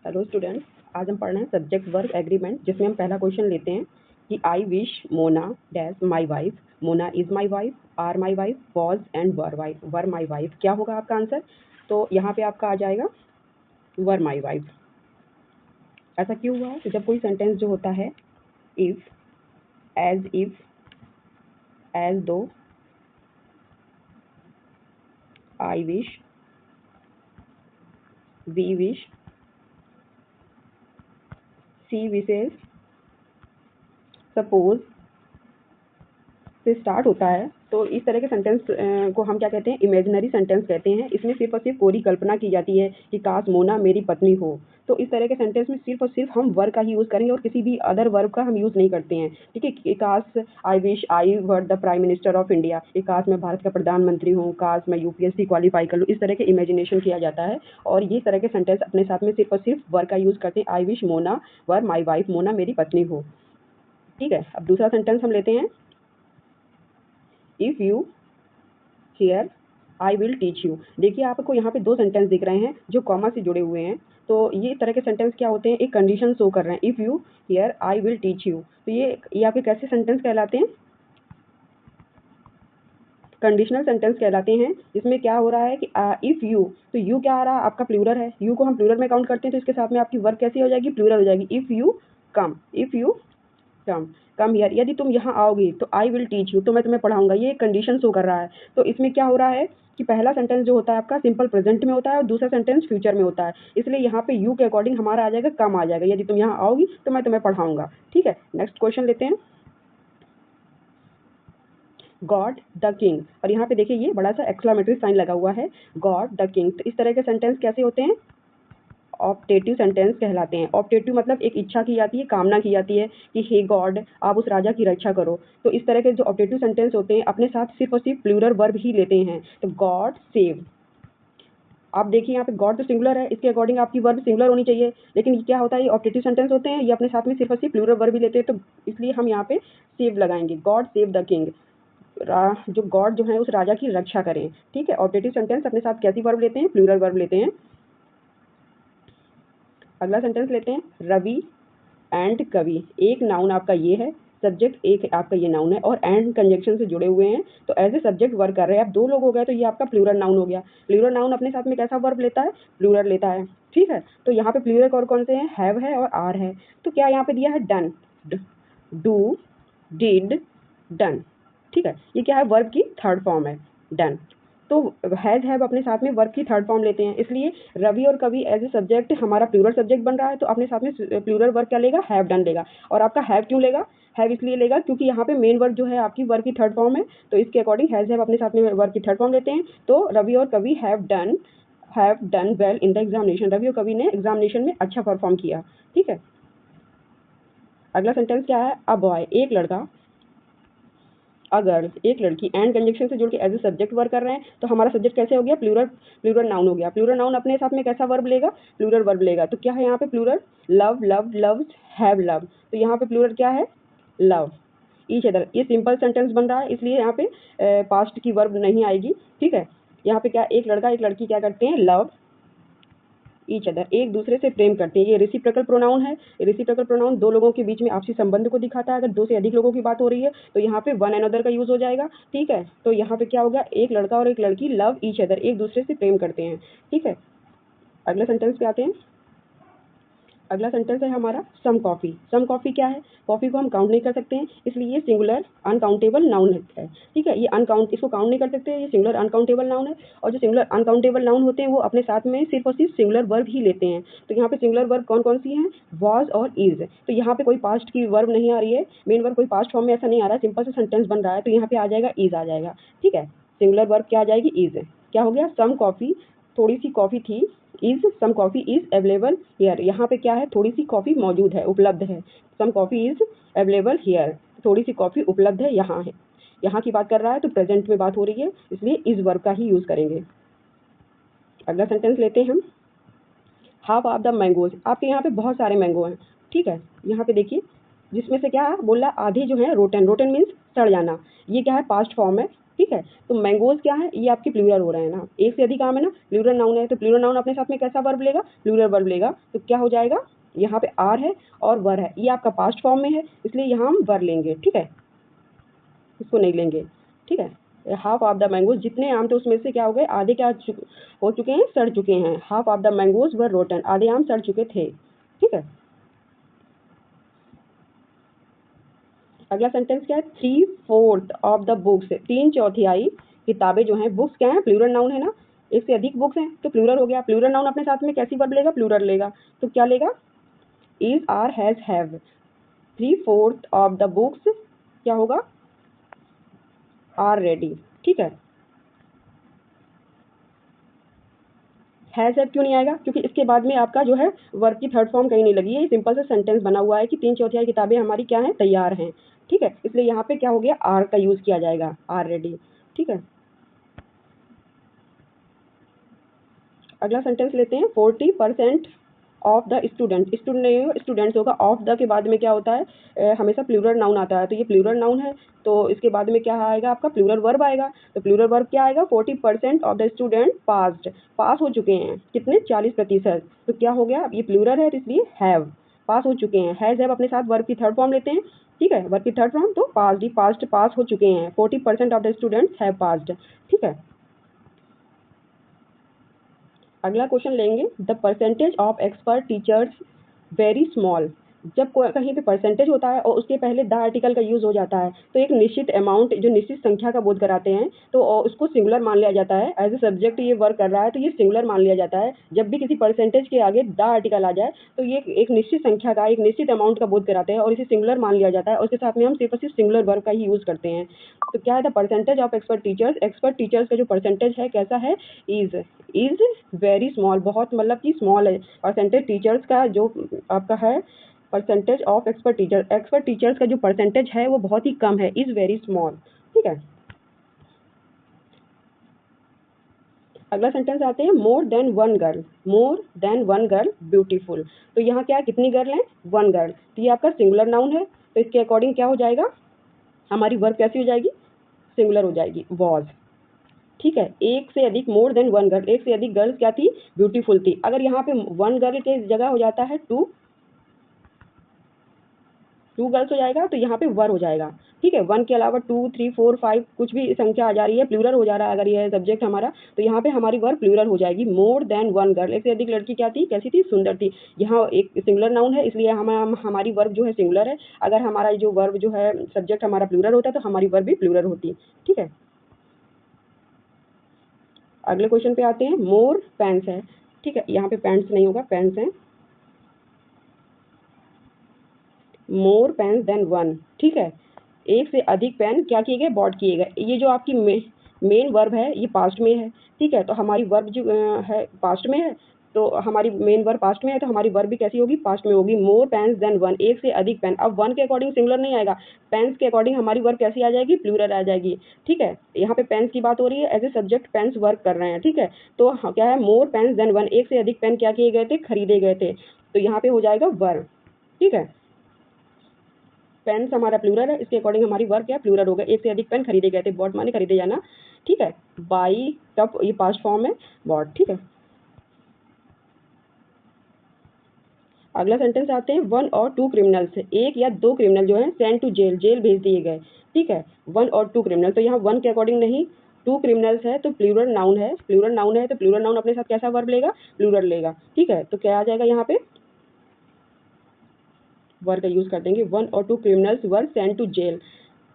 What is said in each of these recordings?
Hello students, आज हम पढ़ रहे हैं सब्जेक्ट वर्ब एग्रीमेंट, जिसमें हम पहला क्वेश्चन लेते हैं कि I wish Mona dash my wife, Mona is my wife, are my wife, was and were my wife. क्या होगा आपका आंसर? तो यहाँ पे आपका आ जाएगा वर माई वाइफ। ऐसा क्यों हुआ? तो जब कोई सेंटेंस जो होता है if, if, as though, I wish, we wish, she wishes, suppose से स्टार्ट होता है, तो इस तरह के सेंटेंस को हम क्या कहते हैं? इमेजिनरी सेंटेंस कहते हैं। इसमें सिर्फ और सिर्फ कोरी कल्पना की जाती है कि काश मोना मेरी पत्नी हो। तो इस तरह के सेंटेंस में सिर्फ और सिर्फ हम वर्ब का ही यूज़ करेंगे और किसी भी अदर वर्ब का हम यूज़ नहीं करते हैं। ठीक है, कि काश I wish I were the prime minister of India, कि काश मैं भारत का प्रधानमंत्री हूँ, काश मैं यूपीएससी क्वालिफाई कर लूँ। इस तरह के इमेजिनेशन किया जाता है और ये तरह के सेंटेंस अपने साथ में सिर्फ और सिर्फ वर्ब का यूज़ करते हैं। आई wish Mona were my wife, Mona मेरी पत्नी हो। ठीक है, अब दूसरा सेंटेंस हम लेते हैं, if you here I will teach you. देखिए, आपको यहाँ पे दो सेंटेंस दिख रहे हैं जो कॉमा से जुड़े हुए हैं। तो ये तरह के सेंटेंस क्या होते हैं? एक कंडीशन शो कर रहे हैं, if you here I will teach you. तो ये आपके कैसे सेंटेंस कहलाते हैं? कंडीशनल सेंटेंस कहलाते हैं। इसमें क्या हो रहा है कि इफ़ यू, तो यू क्या आ रहा है? आपका प्लूरल है। यू को हम प्लूरल में काउंट करते हैं, तो इसके साथ में आपकी वर्ब कैसी हो जाएगी? प्लूरल हो जाएगी। If you come, if you come here, यदि तुम यहाँ आओगी तो आई विल टीच यू, तो मैं तुम्हें पढ़ाऊंगा। ये कंडीशन शो कर रहा है। तो इसमें क्या हो रहा है कि पहला सेंटेंस जो होता है आपका सिंपल प्रेजेंट में होता है और दूसरा सेंटेंस फ्यूचर में होता है। इसलिए यहाँ पे यू के अकॉर्डिंग हमारा आ जाएगा कम आ जाएगा, यदि तुम यहाँ आओगी तो मैं तुम्हें पढ़ाऊंगा। ठीक है, नेक्स्ट क्वेश्चन लेते हैं, गॉड द किंग। और यहाँ पे देखिए, ये बड़ा सा एक्सक्लेमेटरी साइन लगा हुआ है, गॉड द किंग। तो इस तरह के सेंटेंस कैसे होते हैं? ऑप्टेटिव सेंटेंस कहलाते हैं। ऑप्टेटिव मतलब एक इच्छा की जाती है, कामना की जाती है कि हे गॉड, आप उस राजा की रक्षा करो। तो इस तरह के जो ऑप्टेटिव सेंटेंस होते हैं अपने साथ सिर्फ और सिर्फ प्लूरल वर्ब ही लेते हैं। तो गॉड सेव, आप देखिए यहाँ पे गॉड तो सिंगुलर है, इसके अकॉर्डिंग आपकी वर्ब सिंगुलर होनी चाहिए, लेकिन ये क्या होता है? ये ऑप्टेटिव सेंटेंस होते हैं, ये अपने साथ में सिर्फ और सिर्फ प्लूरल वर्ब ही लेते हैं। तो इसलिए हम यहाँ पे सेव लगाएंगे, गॉड सेव द किंग। जो गॉड जो है उस राजा की रक्षा करें। ठीक है, ऑप्टेटिव सेंटेंस अपने साथ कैसी वर्ब लेते हैं? प्लूरल वर्ब लेते हैं। अगला सेंटेंस लेते हैं, रवि एंड कवि। एक नाउन आपका ये है, सब्जेक्ट एक आपका ये नाउन है और एंड कंजंक्शन से जुड़े हुए हैं। तो एज ए सब्जेक्ट वर्क कर रहे हैं। अब दो लोग हो गए तो ये आपका प्लूरल नाउन हो गया। प्लूरल नाउन अपने साथ में कैसा वर्ब लेता है? प्लूरल लेता है। ठीक है, तो यहाँ पे प्लूरल और कौन से हैं? हैव है और आर है। तो क्या यहाँ पे दिया है? Done, do, did, done. ठीक है, ये क्या है? वर्ब की थर्ड फॉर्म है, डन। तो हैज हैव अपने साथ में वर्ब की थर्ड फॉर्म लेते हैं, इसलिए रवि और कवि एज ए सब्जेक्ट हमारा प्लूरल सब्जेक्ट बन रहा है। तो अपने साथ में प्लूरल वर्ब क्या लेगा? हैव डन लेगा। और आपका हैव क्यों लेगा? हैव इसलिए लेगा क्योंकि यहाँ पे मेन वर्ब जो है आपकी वर्ब की थर्ड फॉर्म है। तो इसके अकॉर्डिंग हैज हैव अपने साथ में वर्ब की थर्ड फॉर्म लेते हैं। तो रवि और Kavi have done well in the examination. Ravi और कवि ने एग्जामिनेशन में अच्छा परफॉर्म किया। ठीक है, अगला सेंटेंस क्या है? अ बॉय, एक लड़का, अगर एक लड़की, एंड कंजक्शन से जुड़ के एज ए सब्जेक्ट वर्क कर रहे हैं। तो हमारा सब्जेक्ट कैसे हो गया? प्लूरल नाउन हो गया। प्लूरल नाउन अपने साथ में कैसा वर्ब लेगा? प्लूरल वर्ब लेगा। तो क्या है यहाँ पे? Plural, love, loved, loves, have love. तो यहाँ पे प्लूरल क्या है? Love each other. ये सिंपल सेंटेंस बन रहा है, इसलिए यहाँ पे पास्ट की वर्ब नहीं आएगी। ठीक है, यहाँ पे क्या, एक लड़का एक लड़की क्या करते हैं? लव ईच अदर, एक दूसरे से प्रेम करते हैं। ये रेसिप्रोकल प्रोनाउन है। रेसिप्रोकल प्रोनाउन दो लोगों के बीच में आपसी संबंध को दिखाता है। अगर दो से अधिक लोगों की बात हो रही है तो यहाँ पे वन एनदर का यूज हो जाएगा। ठीक है, तो यहाँ पे क्या होगा? एक लड़का और एक लड़की लव ईच अदर, एक दूसरे से प्रेम करते हैं। ठीक है, अगले सेंटेंस पे आते हैं। अगला सेंटेंस है हमारा सम कॉफ़ी। सम कॉफ़ी क्या है? कॉफ़ी को हम काउंट नहीं कर सकते हैं, इसलिए ये सिंगुलर अनकाउंटेबल नाउन है। ठीक है, ये इसको काउंट नहीं कर सकते, ये सिंगुलर अनकाउंटेबल नाउन है। और जो सिंगुलर अनकाउंटेबल नाउन होते हैं वो अपने साथ में सिर्फ और सिर्फ सिंगुलर वर्ब ही लेते हैं। तो यहाँ पे सिंगुलर वर्ब कौन कौन सी हैं? वॉज और इज। तो यहाँ पे कोई पास्ट की वर्ब नहीं आ रही है, मेन वर्ब कोई पास्ट फॉर्म में ऐसा नहीं आ रहा है, सिंपल सा सेंटेंस बन रहा है। तो यहाँ पे आ जाएगा इज आ जाएगा। ठीक है, सिंगुलर वर्ब क्या आ जाएगी? इज। क्या हो गया? सम कॉफ़ी, थोड़ी सी कॉफ़ी थी, is some coffee is available here. यहाँ पे क्या है? थोड़ी सी कॉफ़ी मौजूद है, उपलब्ध है। Some coffee is available here, थोड़ी सी कॉफ़ी उपलब्ध है यहाँ है। यहाँ की बात कर रहा है तो प्रेजेंट में बात हो रही है, इसलिए इज वर्ब का ही यूज़ करेंगे। अगला सेंटेंस लेते हैं हम, हाफ ऑफ द मैंगोज। आपके यहाँ पे बहुत सारे मैंगो हैं। ठीक है, यहाँ पे देखिए, जिसमें से क्या बोल रहा है? आधे जो है रोटन। रोटन मीन्स सड़ जाना। ये क्या है? पास्ट फॉर्म है। ठीक है। तो मैंगोज क्या है, ये आपके प्लूरल हो रहे हैं ना, एक से अधिक आम है ना, प्लूरल नाउन है, तो प्लूरल नाउन अपने साथ में कैसा वर्ब लेगा, प्लूरल वर्ब लेगा। तो क्या हो जाएगा, यहाँ पे आर है और वर है, ये आपका पास्ट फॉर्म में है, इसलिए यहाँ हम वर लेंगे। ठीक है, इसको नहीं लेंगे। ठीक है। हाफ ऑफ द मैंगोज, जितने आम थे उसमें से क्या हो गए, आधे क्या हो चुके हैं, सड़ चुके हैं। Half of the mangoes were rotten, आधे आम सड़ चुके थे। ठीक है। अगला सेंटेंस क्या है, 3/4 ऑफ द बुक्स, 3/4 किताबें जो हैं, बुक्स क्या है, प्लूरल नाउन है ना, एक से अधिक बुक्स हैं तो प्लूरल हो गया। प्लूरल नाउन अपने साथ में कैसी वर्ब लेगा, प्लूरल लेगा। तो क्या लेगा, is, are, has, have. 3/4 of the books क्या होगा, आर रेडी। ठीक है। हैज हैव क्यों नहीं आएगा, क्योंकि इसके बाद में आपका जो है वर्ब की थर्ड फॉर्म कहीं नहीं लगी है, सिंपल सा सेंटेंस बना हुआ है कि 3/4 किताबें हमारी क्या है, तैयार हैं। ठीक है, इसलिए यहाँ पे क्या हो गया, आर का यूज किया जाएगा, आर रेडी। ठीक है। अगला सेंटेंस लेते हैं, 40% ऑफ द स्टूडेंट, स्टूडेंट नहीं होगा, स्टूडेंट्स होगा। ऑफ द के बाद में क्या होता है, हमेशा प्लूरल नाउन आता है, तो ये प्लूरल नाउन है, तो इसके बाद में क्या आएगा, आपका प्लूरल वर्ब आएगा। तो प्लूरल वर्ब क्या आएगा, 40% ऑफ द स्टूडेंट पास्ड, पास हो चुके हैं, कितने, 40%। तो क्या हो गया, अब ये प्लूरल है तो इसलिए हैव, पास हो चुके हैं। हैज हैव अपने साथ वर्ब की थर्ड फॉर्म लेते हैं। ठीक है, वर्ब की थर्ड फॉर्म तो पास्ड, पास्ट पास हो चुके हैं, 40% of the students have passed. ठीक है। अगला क्वेश्चन लेंगे, the percentage of expert teachers very small. जब कहीं पे परसेंटेज होता है और उसके पहले द आर्टिकल का यूज हो जाता है, तो एक निश्चित अमाउंट, जो निश्चित संख्या का बोध कराते हैं, तो उसको सिंगुलर मान लिया जाता है। एज ए सब्जेक्ट ये वर्क कर रहा है तो ये सिंगुलर मान लिया जाता है। जब भी किसी परसेंटेज के आगे द आर्टिकल आ जाए तो ये एक निश्चित संख्या का, एक निश्चित अमाउंट का बोध कराते हैं और इसे सिंगुलर मान लिया जाता है, और उसके साथ में हम सिर्फ और सिर्फ सिंगुलर वर्ब का ही यूज करते हैं। तो क्या है, the percentage of expert teachers, expert teachers का जो परसेंटेज है कैसा है, इज वेरी स्मॉल, बहुत मतलब कि स्मॉल है। परसेंटेज टीचर्स का जो आपका है, percentage of expert teacher, expert teachers का जो परसेंटेज है वो बहुत ही कम है, इज वेरी स्मॉल। ठीक है। अगला सेंटेंस आते हैं, more than one girl, more than one girl beautiful. तो यहाँ क्या है, कितनी गर्ल है, वन गर्ल, तो ये आपका सिंगुलर नाउन है, तो इसके अकॉर्डिंग क्या हो जाएगा, हमारी वर्ब कैसी हो जाएगी, सिंगुलर हो जाएगी, वॉज। ठीक है, एक से अधिक, मोर देन वन गर्ल, एक से अधिक गर्ल्स क्या थी, ब्यूटीफुल थी। अगर यहाँ पे वन गर्ल के जगह हो जाता है टू गर्ल्स हो जाएगा, तो यहाँ पे वर हो जाएगा। ठीक है, वन के अलावा 2, 3, 4, 5 कुछ भी संख्या आ जा रही है, प्लूरल हो जा रहा है अगर ये सब्जेक्ट हमारा, तो यहाँ पे हमारी वर्ब प्लूरल हो जाएगी। मोर देन वन गर्ल, एक से अधिक लड़की क्या थी, कैसी थी, सुंदर थी। यहाँ एक सिंगुलर नाउन है, इसलिए हमारी वर्ब जो है सिंगुलर है। अगर हमारा जो वर्ब जो है सब्जेक्ट हमारा प्लूरल होता है तो हमारी वर्ब भी प्लूरल होती। ठीक है। अगले क्वेश्चन पे आते हैं, मोर पेन्स है। ठीक है, यहाँ पे पेंट्स नहीं होगा, पेन्स है, मोर पेन्स देन वन। ठीक है, एक से अधिक पेन क्या किए गए, बॉट किए गए। ये जो आपकी मेन वर्ब है ये पास्ट में है। ठीक है, तो हमारी वर्ब जो है पास्ट में है, तो हमारी मेन वर्ब पास्ट में है, तो हमारी वर्ब भी कैसी होगी, पास्ट में होगी। मोर पेन्स देन वन, एक से अधिक पेन। अब वन के अकॉर्डिंग सिंगुलर नहीं आएगा, पेन्स के अकॉर्डिंग हमारी वर्ब कैसी आ जाएगी, प्लूरल आ जाएगी। ठीक है, यहाँ पे पेन्स की बात हो रही है, as a subject pens work कर रहे हैं। ठीक है, तो क्या है, मोर पेन्स देन वन, एक से अधिक पेन क्या किए गए थे, खरीदे गए थे, तो यहाँ पे हो जाएगा वर्ब। ठीक है, पेन्स हमारा प्लूरल है, इसके अकॉर्डिंग हमारी वर्ब क्या, प्लूरल हो गया। एक से अधिक पेन खरीदे गए थे, बॉट माने खरीदे जाना। ठीक है, बाई कप, ये पास्ट फॉर्म है, बॉट। ठीक है। अगला सेंटेंस आते हैं, वन और टू क्रिमिनल्स, एक या दो क्रिमिनल जो है सेंड टू जेल, जेल भेज दिए गए। ठीक है, वन और टू क्रिमिनल, तो यहाँ वन के अकॉर्डिंग नहीं, टू क्रिमिनल्स है तो प्लूरल नाउन है, प्लूरल नाउन है तो प्लूरल नाउन अपने साथ कैसा वर्ब लेगा, प्लूरल लेगा। ठीक है, तो क्या आ जाएगा, यहाँ पे वर का यूज कर देंगे, वन और two criminals were sent to jail.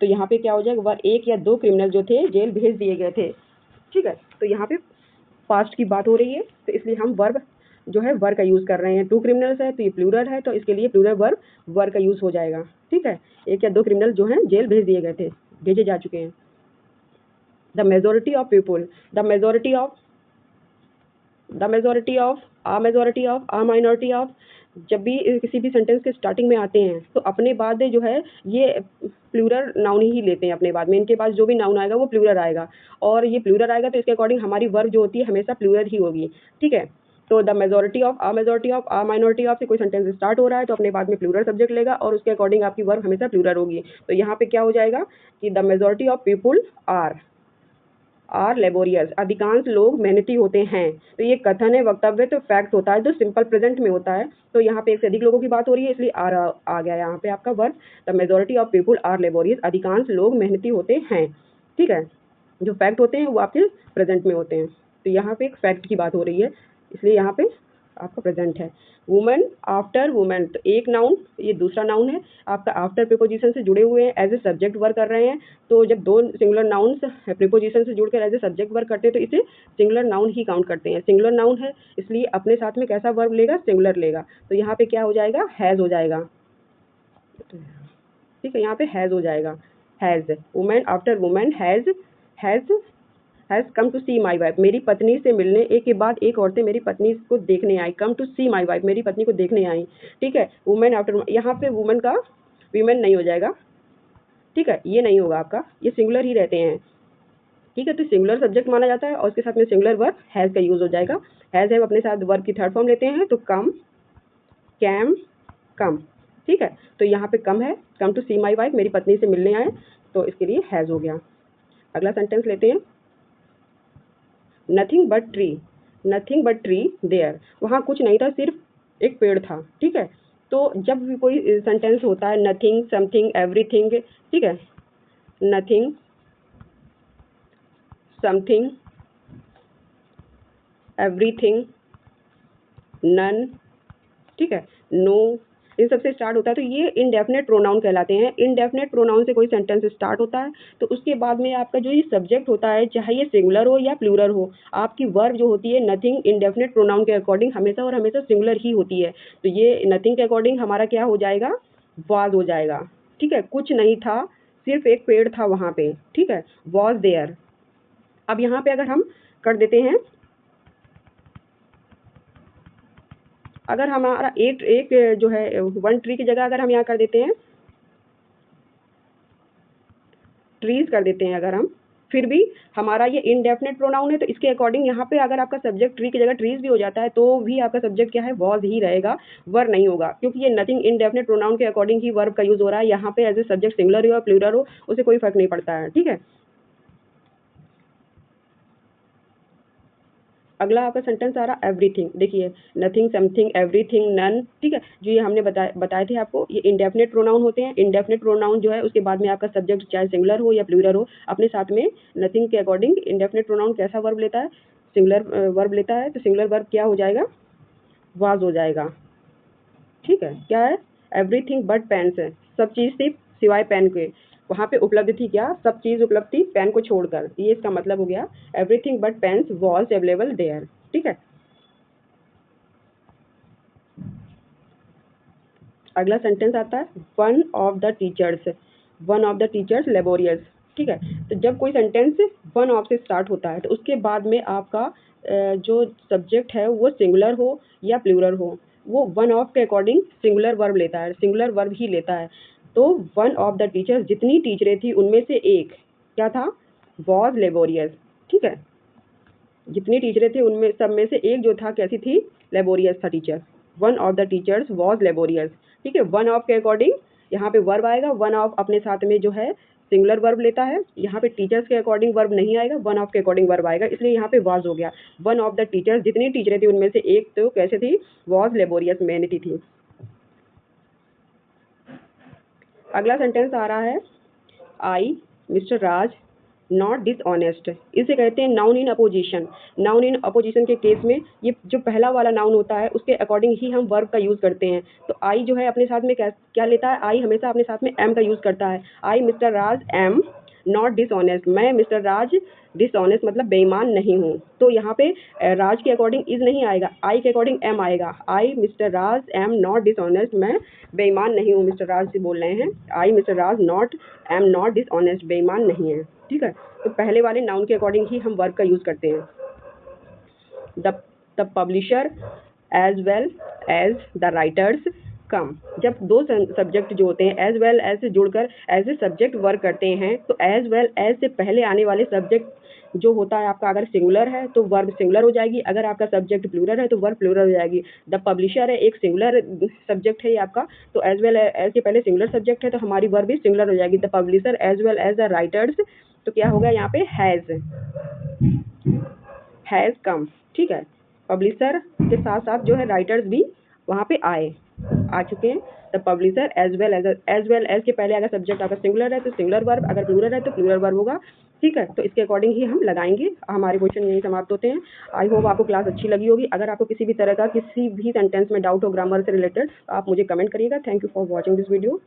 तो यहाँ पे क्या हो जाएगा, वर, एक या दो क्रिमिनल जो थे जेल भेज दिए गए थे। ठीक है, तो यहाँ पे पास्ट की बात हो रही है, तो इसलिए हम वर्ब जो है वर का यूज कर रहे हैं। टू क्रिमिनल्स है तो ये प्लूरल है, तो इसके लिए प्लूरल वर्ब वर का यूज हो जाएगा। ठीक है, एक या दो क्रिमिनल जो हैं जेल भेज दिए गए थे, भेजे जा चुके हैं। The majority of people, the majority of, the majority of, a majority of, a minority of, जब भी किसी भी सेंटेंस के स्टार्टिंग में आते हैं तो अपने बाद जो है ये प्लूरल नाउन ही लेते हैं अपने बाद में, इनके पास जो भी नाउन आएगा वो प्लूरल आएगा, और ये प्लूरल आएगा तो इसके अकॉर्डिंग हमारी वर्ब जो होती है हमेशा प्लूरल ही होगी। ठीक है, तो the majority of, a majority of, a minority of से कोई सेंटेंस स्टार्ट हो रहा है तो अपने बाद में प्लूरल सब्जेक्ट लेगा और उसके अकॉर्डिंग आपकी वर्ब हमेशा प्लूरल होगी। तो यहाँ पे क्या हो जाएगा कि the majority of people are, are laborious, अधिकांश लोग मेहनती होते हैं। तो ये कथन है, वक्तव्य, तो फैक्ट होता है, तो सिंपल प्रेजेंट में होता है। तो यहाँ पे एक से अधिक लोगों की बात हो रही है, इसलिए आर आ गया यहाँ पे आपका verb. The majority of people are laborious, अधिकांश लोग मेहनती होते हैं। ठीक है, जो फैक्ट होते हैं वो आपके प्रेजेंट में होते हैं। तो यहाँ पे एक फैक्ट की बात हो रही है, इसलिए यहाँ पे आपका प्रेजेंट है। वुमेन, आफ्टर वुमेन, तो एक नाउन, ये दूसरा नाउन है आपका, आफ्टर प्रीपोजिशन से जुड़े हुए हैं, एज ए सब्जेक्ट वर्क कर रहे हैं। तो जब दो सिंगुलर नाउन्स प्रीपोजिशन से जुड़कर एज ए सब्जेक्ट वर्क करते हैं तो इसे सिंगुलर नाउन ही काउंट करते हैं। सिंगुलर नाउन है इसलिए अपने साथ में कैसा वर्ब लेगा, सिंगुलर लेगा। तो यहाँ पे क्या हो जाएगा, हैज हो जाएगा। ठीक है, यहाँ पे हैज हो जाएगा, has. Women after women has come to see my wife, मेरी पत्नी से मिलने, एक के बाद एक औरतें मेरी पत्नी को देखने आई। कम टू सी माई वाइफ, मेरी पत्नी को देखने आई। ठीक है, वुमेन आफ्टर, यहाँ पे वुमेन का वीमेन नहीं हो जाएगा। ठीक है, ये नहीं होगा आपका, ये सिंगुलर ही रहते हैं। ठीक है, तो सिंगुलर सब्जेक्ट माना जाता है और उसके साथ में सिंगुलर वर्ब हैज का यूज हो जाएगा। हैज है अपने साथ वर्ब की थर्ड फॉर्म लेते हैं, तो कम, कैम, कम। ठीक है, तो यहाँ पे कम है, कम टू सी माई वाइफ, मेरी पत्नी से मिलने आए, तो इसके लिए हैज हो गया। अगला सेंटेंस लेते हैं, नथिंग बट ट्री देयर, वहाँ कुछ नहीं था, सिर्फ एक पेड़ था। ठीक है, तो जब भी कोई सेंटेंस होता है, नथिंग, समथिंग, एवरीथिंग, ठीक है, नथिंग, समथिंग, एवरीथिंग, नन, ठीक है, नो, इन सबसे स्टार्ट होता है, तो ये इनडेफिनेट प्रोनाउन कहलाते हैं। इनडेफिनेट प्रोनाउन से कोई सेंटेंस स्टार्ट होता है तो उसके बाद में आपका जो ये सब्जेक्ट होता है, चाहे ये सिंगुलर हो या प्लूरल हो, आपकी वर्ब जो होती है नथिंग इनडेफिनेट प्रोनाउन के अकॉर्डिंग हमेशा और हमेशा सिंगुलर ही होती है। तो ये नथिंग के अकॉर्डिंग हमारा क्या हो जाएगा, वाज हो जाएगा। ठीक है, कुछ नहीं था, सिर्फ एक पेड़ था वहाँ पे। ठीक है, वॉज देयर। अब यहाँ पे अगर हम कर देते हैं, अगर हमारा एक जो है वन ट्री की जगह अगर हम यहाँ कर देते हैं ट्रीज कर देते हैं, अगर हम, फिर भी हमारा ये इनडेफिनेट प्रोनाउन है, तो इसके अकॉर्डिंग यहाँ पे अगर आपका सब्जेक्ट ट्री की जगह ट्रीज भी हो जाता है तो भी आपका सब्जेक्ट क्या है, वॉज ही रहेगा, वर्ब नहीं होगा, क्योंकि ये नथिंग इनडेफिनेट प्रोनाउन के अकॉर्डिंग ही वर्ब का यूज हो रहा है। यहाँ पे एज ए सब्जेक्ट सिंगुलर हो या प्लूरल हो, उसे कोई फर्क नहीं पड़ता है। ठीक है, अगला आपका सेंटेंस आ रहा एवरीथिंग। देखिए, नथिंग, समथिंग, एवरीथिंग, नन। ठीक है, जो ये हमने बताए थे आपको, ये इंडेफिनेट प्रोनाउन होते हैं। इंडेफिनेट प्रोनाउन जो है उसके बाद में आपका सब्जेक्ट चाहे सिंगुलर हो या प्लूरल हो, अपने साथ में नथिंग के अकॉर्डिंग इंडेफिनेट प्रोनाउन कैसा वर्ब लेता है, सिंगुलर वर्ब लेता है। तो सिंगुलर वर्ब क्या हो जाएगा, वाज हो जाएगा। ठीक है, क्या है, एवरीथिंग बट पेन्स है, सब चीज़ थी सिवाय पेन के। वहाँ पे उपलब्ध थी क्या, सब चीज़ उपलब्ध थी पेन को छोड़कर, ये इसका मतलब हो गया, everything but pens was available there. ठीक है, अगला सेंटेंस आता है, one of the teachers laborious. ठीक है, तो जब कोई सेंटेंस वन ऑफ से स्टार्ट होता है तो उसके बाद में आपका जो सब्जेक्ट है वो सिंगुलर हो या प्लूरल हो, वो वन ऑफ के अकॉर्डिंग सिंगुलर वर्ब लेता है, सिंगुलर वर्ब ही लेता है। तो वन ऑफ द टीचर्स, जितनी टीचरें थी उनमें से एक क्या था, वॉज लेबोरियस। ठीक है, जितनी टीचरें थी उनमें सब में से एक जो था कैसी थी, लेबोरियस था teacher. One of the teachers was laborious. ठीक है, वन ऑफ के अकॉर्डिंग यहाँ पे वर्ब आएगा, वन ऑफ अपने साथ में जो है सिंगुलर वर्ब लेता है। यहाँ पे टीचर्स के अकॉर्डिंग वर्ब नहीं आएगा, वन ऑफ के अकॉर्डिंग वर्ब आएगा, इसलिए यहाँ पे वॉज हो गया। वन ऑफ द टीचर्स, जितनी टीचरें थी उनमें से एक तो कैसे थी, वॉज लेबोरियस, मेहनती थी। अगला सेंटेंस आ रहा है, I mister Raj not dishonest, इसे कहते हैं noun in opposition. Noun in opposition के केस में ये जो पहला वाला नाउन होता है उसके अकॉर्डिंग ही हम वर्ब का यूज़ करते हैं। तो आई जो है अपने साथ में क्या लेता है, आई हमेशा अपने साथ में एम का यूज़ करता है। I mister Raj am not dishonest, मैं मिस्टर राज डिसऑनेस्ट मतलब बेईमान नहीं हूँ। तो यहाँ पे राज के अकॉर्डिंग इज नहीं आएगा, आई के अकॉर्डिंग एम आएगा। I mister Raj am not dishonest, मैं बेईमान नहीं हूँ, मिस्टर राज से बोल रहे हैं। I mister Raj not am not dishonest, बेईमान नहीं है। ठीक है, तो पहले वाले नाउन के अकॉर्डिंग ही हम वर्ब का यूज़ करते हैं। The publisher as well as the writers come, जब दो सब्जेक्ट जो होते हैं एज वेल एज से जुड़कर एज ए सब्जेक्ट वर्क करते हैं, तो एज वेल एज से पहले आने वाले सब्जेक्ट जो होता है आपका, अगर सिंगुलर है तो वर्ब सिंगुलर हो जाएगी, अगर आपका सब्जेक्ट प्लूरल है तो वर्ब प्लूरल हो जाएगी। द पब्लिशर है, एक सिंगुलर सब्जेक्ट है ये आपका, तो एज वेल एज के पहले सिंगुलर सब्जेक्ट है तो हमारी वर्ब भी सिंगुलर हो जाएगी। The publisher as well as the writers तो क्या होगा यहाँ पे हैज़ कम, ठीक है। पब्लिशर के साथ साथ जो है राइटर्स भी वहाँ पे आ चुके हैं। The publisher as well as के पहले अगर सब्जेक्ट अगर सिंगुलर है तो सिंगुलर वर्ब, अगर प्लूरल है तो प्लूरल वर्ब होगा, ठीक है। तो इसके अकॉर्डिंग ही हम लगाएंगे। हमारे क्वेश्चन यहीं समाप्त होते हैं। आई होप आपको क्लास अच्छी लगी होगी। अगर आपको किसी भी तरह का किसी भी सेंटेंस में डाउट हो ग्रामर से रिलेटेड तो आप मुझे कमेंट करिएगा। Thank you for watching this video.